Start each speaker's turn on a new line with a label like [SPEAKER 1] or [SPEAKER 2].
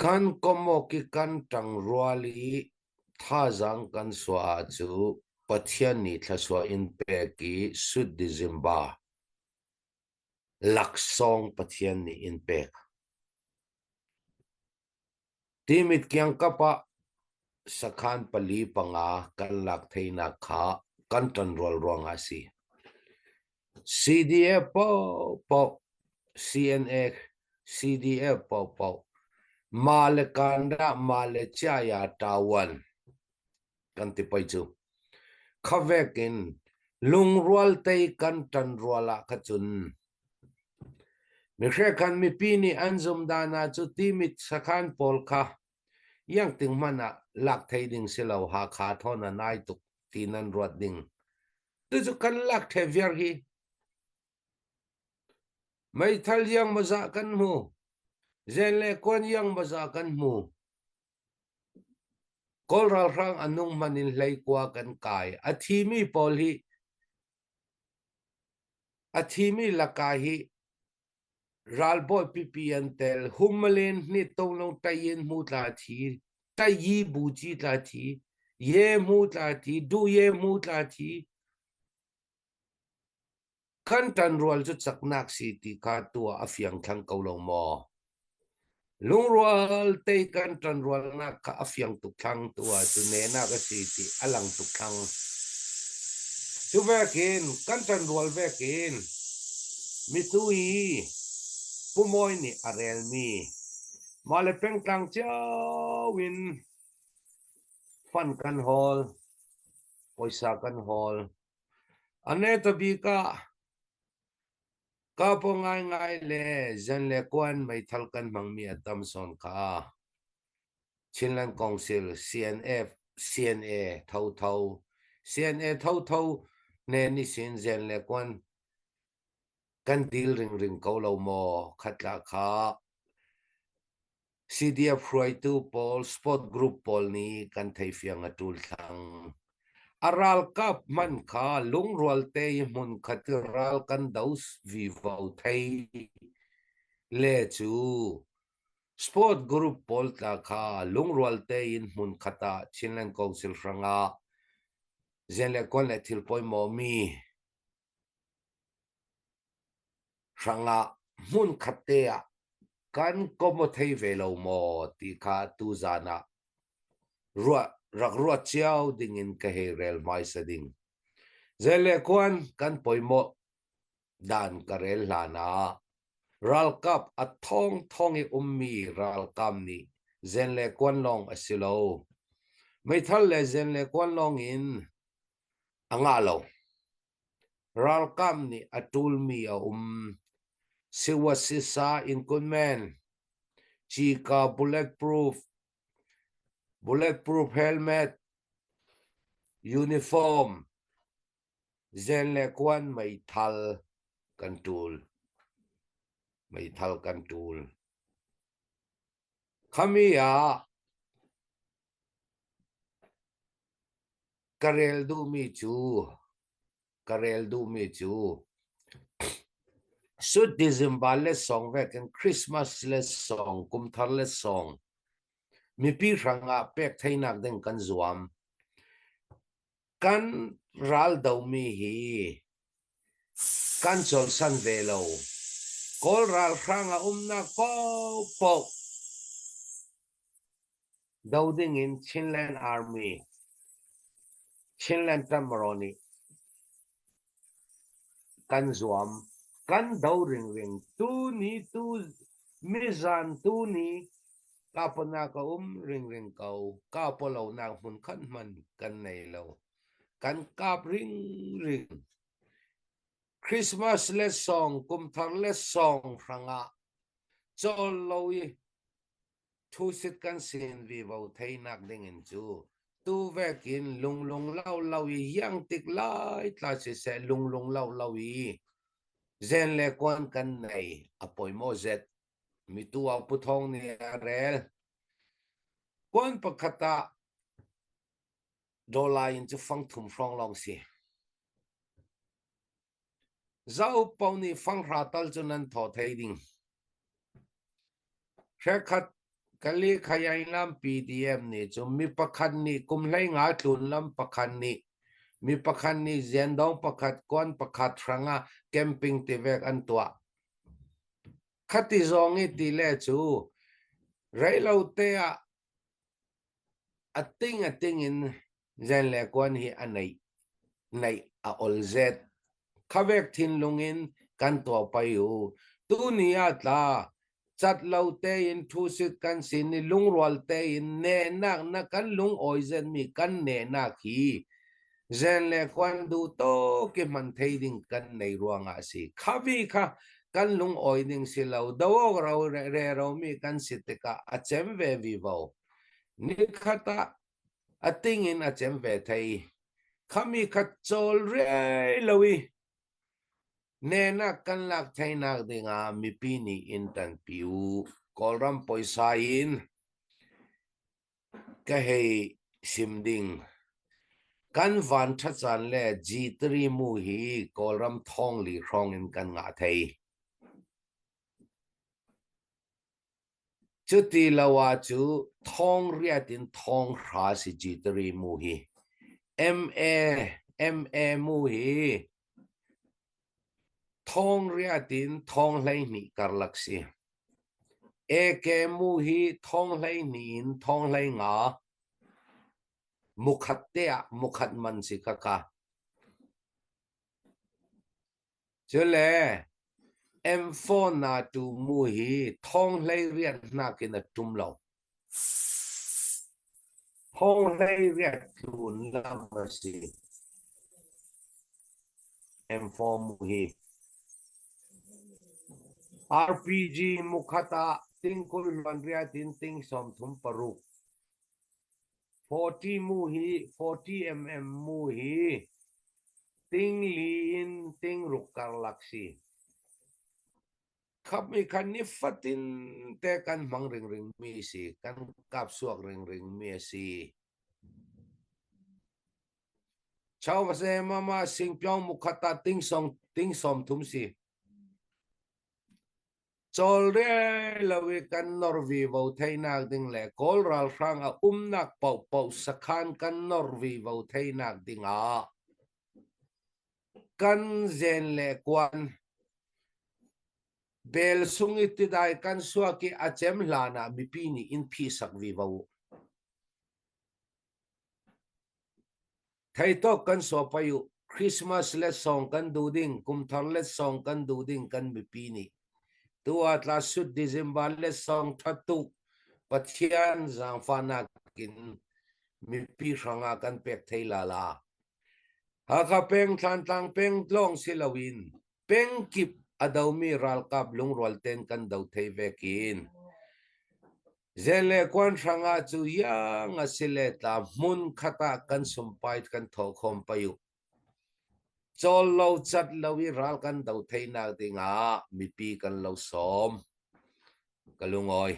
[SPEAKER 1] kan komo ki kan tang ruali tha zang kan swa chu pathian ni thlaswa in pe ki Suddhizimba laksong pathian ni in pe timit kyang kapa sakhan pali panga kan lak theina kha kan tan rol rong asi CDF po CNA CDF po male kanda male chaya tawan kan ti pai chu khavekin lung rual tei kan tan ruala khachun mi hre khan mi pi ni anzum dana chu timit sakhan pol kha yang ting mana lak thei ding silo ha kha thona nai tuk tinan ruat ding tu chu kan lak the ver hi mai thal yang maza kan mu zenle kon yang maza kan mu kol ral rang anung manin hlei kwa kan kai athimi pol hi athimi lakahi ralboy pipian tel humalen ni tolo tayin mu tla thi tayi buji tla thi ye mu tla thi du ye mu tla thi kan tan rual chu chaknak si ti ka tua afyang thlang ko lo mo lung rual te kan tan rual na ka afyang tu thlang tua chu ne na ka si ti alang tu thlang chu vekin kan tan rual vekin mi tui pumoy ni arel mi male peng tlang chao win fan kan hol poisa kan hol ane to bi ka po ngai ngai le zen le kwan mai thal kan mang mi atam son ka Chinland Council CNF CNA thau thau CNA thau thau ne ni sin zen le kwan kan dil ring ring ko lo mo khatla kha CDF Freud tu Paul sport group Paul ni kan thai fiang atul thang aral kap man kha lung rual te mun khatiral kan daus vi vau thai le chu sport group Paul ta kha lung rual te in mun khata Chinland Council franga zenle kon le thil poi mo mi franga mun khatea kan komo thei velo mo ti kha tu zana ruwa rak ruwa chiao ding in ka he rel mai sa ding zele kwan kan poimo dan karel lana ral kap a thong thong e ummi ral kam ni zenle kwan long asilo mai thal le zenle kwan long in angalo ral kam ni atul mi a siwa sisa in kunmen chika bulletproof helmet uniform zenle kwan mai thal kan tul khamia karel du mi chu Suddhizimba le song vek and Christmas le song kumthar le song mi pi ranga pek thainak deng kan zuam kan ral dau mi hi kan chol san velo kol ral ranga na po dauding in Chinland Army Chinland Tamaroni kan zuam kan dau ring ring tu mizan tu ni kapana ka ring ring kau kapolo na mun khan man kan nei lo kan kap ring ring Christmas le song kumthar le song franga chol loi thu sit kan sin vi vo thei nak ding in chu tu vekin lung lau yang tik lai tla se lung lau zen le kon kan nei apoi mo zet mi tu au puthong ni rel kon pakhata dola in chu fang thum frong long si zau pau ni fang ra tal chu nan tho thei ding khat kali kayay lam PDM ni chu mi pakhat ni kumhlai nga tlun lam pakhat ni mi pakhat ni zendong pakhat kon pakhat thranga camping tivek an tua khati zongi ti le chu railo te a ting in zen le kon hi anei nei a olzet khavek thin lungin kan to payu tu ni atla chat lo te in thu sit kan sin ni lung rol te in ne nak na kan lung oizen mi kan ne na khi zen le kwan du to ke man thei ding kan nei ruanga si khavi kha kan lung oi ding si lo do ro re ro mi kan sitka a chem ve vi vo ni khata a ting in a chem ve thei khami khat chol re lowi nena kan lak thai nak dinga mi pi ni in tan piu kolram poisa in ka hei simding kan van tha chan le G3 mu hi kolram thong li rong in kan nga thei chuti lawa chu thong riat in thong ra si G3 mu hi ma mu hi thong riat in thong lai ni karlak si eke mu hi thong lai ni in thong lai nga mukhat te mukhat man si kaka chule M4 na tu mu hi thong lai riat na kin a tum lo thong lai riat tun la ma si M4 mu hi RPG mukhata ting kul man riat ting som thum paru 40 mu hi 40 mu hi ting liin ting rukar laksi khap mi kan ni fatin te kan mang ring mi si kan kap suak ring mi si chau ma se mama sing pyong mukhata ting som thum si chol re lawi kan norvi vo thei nak ding le kol ral rang a nak pau sakhan kan norvi vo thei nak ding a kan zen le kwan bel sungi tidai kan suaki achem lana mi pi ni in phi sak vi vo thai to kan so payu Christmas let song kan du ding kum thar let song kan du ding kan mi pi ni tu atla sut December let song thatu pathian zang fana kin mi pi ranga kan pek thei la la ha kha peng than tang peng tlong silawin peng kip adawmi ral kap lung rol ten kan dau thei vekin zele kwan ranga chu yang asile ta mun khata kan sumpait kan tho khom payu chol lo chat lowi ral kan dau thei na dinga mi pi kan lo som kalungoi